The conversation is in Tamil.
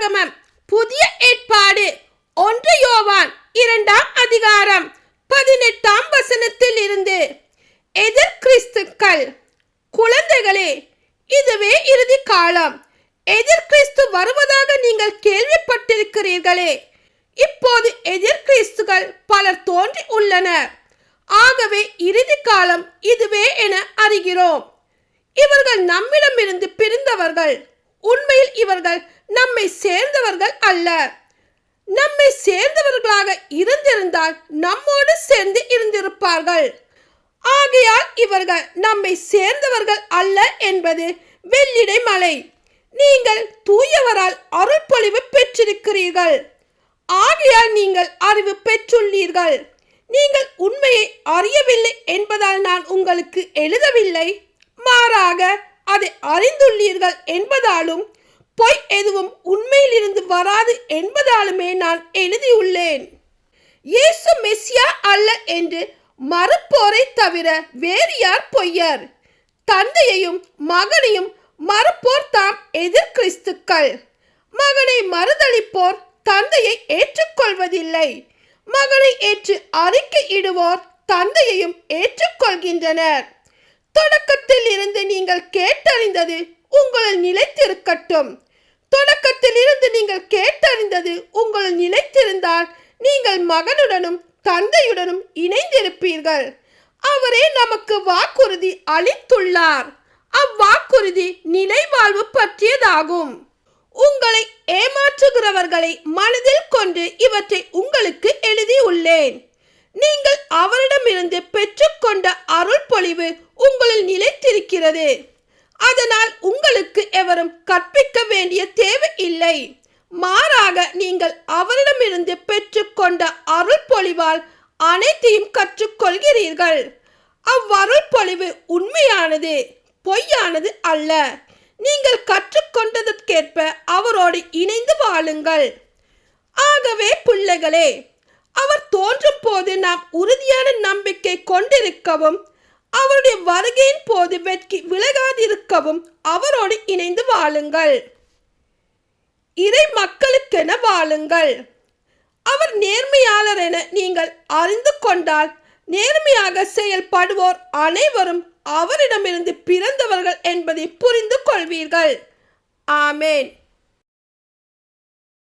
வேதாகமம் புதிய ஏற்பாடு 1 யோவான் 2ஆம் அதிகாரம் 18ஆம் வசனத்தில் இருந்து, எதிர் கிறிஸ்துக்கள். குழந்தைகளே, இதுவே இறுதி காலம். எதிர் கிறிஸ்து வருவதாக நீங்கள் கேள்விப்பட்டிருக்கிறீர்களே. இப்போது எதிர் கிறிஸ்துகள் பலர் தோன்றி உள்ளனர். ஆகவே இறுதி காலம் இதுவே என அறிகிறோம். இவர்கள் நம்மிடமிருந்து பிரிந்தவர்கள். உண்மையில் இவர்கள் நம்மை சேர்ந்தவர்கள் அல்ல. நம்மை சேர்ந்தவர்களாக இருந்திருந்தால் நம்மோடு சேர்ந்து இருந்திருப்பார்கள். ஆகையால் இவர்கள் நம்மை சேர்ந்தவர்கள் அல்ல என்பது வெள்ளிடை மலை. நீங்கள் தூயவரால் அருள் பொழிவு பெற்றிருக்கிறீர்கள். ஆகையால் நீங்கள் அறிவு பெற்றுள்ளீர்கள். நீங்கள் உண்மையை அறியவில்லை என்பதால் நான் உங்களுக்கு எழுதவில்லை. மாறாக அதை அறிந்துள்ளீர்கள் என்பதாலும் பொய் எதுவும் உண்மையிலிருந்து வராது என்பதாலுமே நான் எழுதியுள்ளேன். இயேசு மெசியா அல்ல என்று மறுப்போரை தவிர வேறு யார் பொய்யர்? தந்தையையும் மகனையும் மறுப்போர் தாம் எதிர் கிறிஸ்துக்கள். மகனை மறுதளிப்போர் தந்தையை ஏற்றுக்கொள்வதில்லை. மகனை ஏற்று அறிக்கை இடுவோர் தந்தையையும் ஏற்றுக்கொள்கின்றனர். தொடக்கத்தில் இருந்து நீங்கள் கேட்டறிந்தது உங்களில் நிலைத்திருக்கட்டும். தொடக்கத்தில் இருந்து நீங்கள் கேட்டறிந்தது உங்களில் நிலைத்திருந்தால் நீங்கள் மகனுடனும் தந்தையுடனும் இணைந்திருப்பீர்கள். அவரே நமக்கு வாக்குறுதி அளித்துள்ளார். அவ்வாக்குறுதி நிலை வாழ்வு பற்றியதாகும். உங்களை ஏமாற்றுகிறவர்களை மனதில் கொண்டு இவற்றை உங்களுக்கு எழுதியுள்ளேன். நீங்கள் அவரிடமிருந்து பெற்றுக்கொண்ட அருள் பொழிவு உங்களில் நிலைத்திருக்கிறது. அதனால் உங்களுக்கு எவரும் கற்பிக்க வேண்டிய தேவை இல்லை. மாறாக நீங்கள் அவரிடமிருந்து பெற்றுக்கொண்ட அருள் பொழிவால் அனைத்தையும் கற்றுக்கொள்கிறீர்கள். அவ்வருள் பொழிவு உண்மையானது, பொய்யானது அல்ல. நீங்கள் கற்றுக்கொண்டதற்கேற்ப அவரோடு இணைந்து வாழுங்கள். ஆகவே பிள்ளைகளே, அவர் தோன்றும் போது நாம் உறுதியான நம்பிக்கை கொண்டிருக்கவும் அவருடைய வருகையின் போது வெட்கி விலகாதிருக்கவும் அவரோடு இணைந்து வாழுங்கள். இறை மக்களுக்கென வாழுங்கள். அவர் நேர்மையாளர் என நீங்கள் அறிந்து கொண்டால் நேர்மையாக செயல்படுவோர் அனைவரும் அவரிடமிருந்து பிறந்தவர்கள் என்பதை புரிந்து கொள்வீர்கள். ஆமேன்.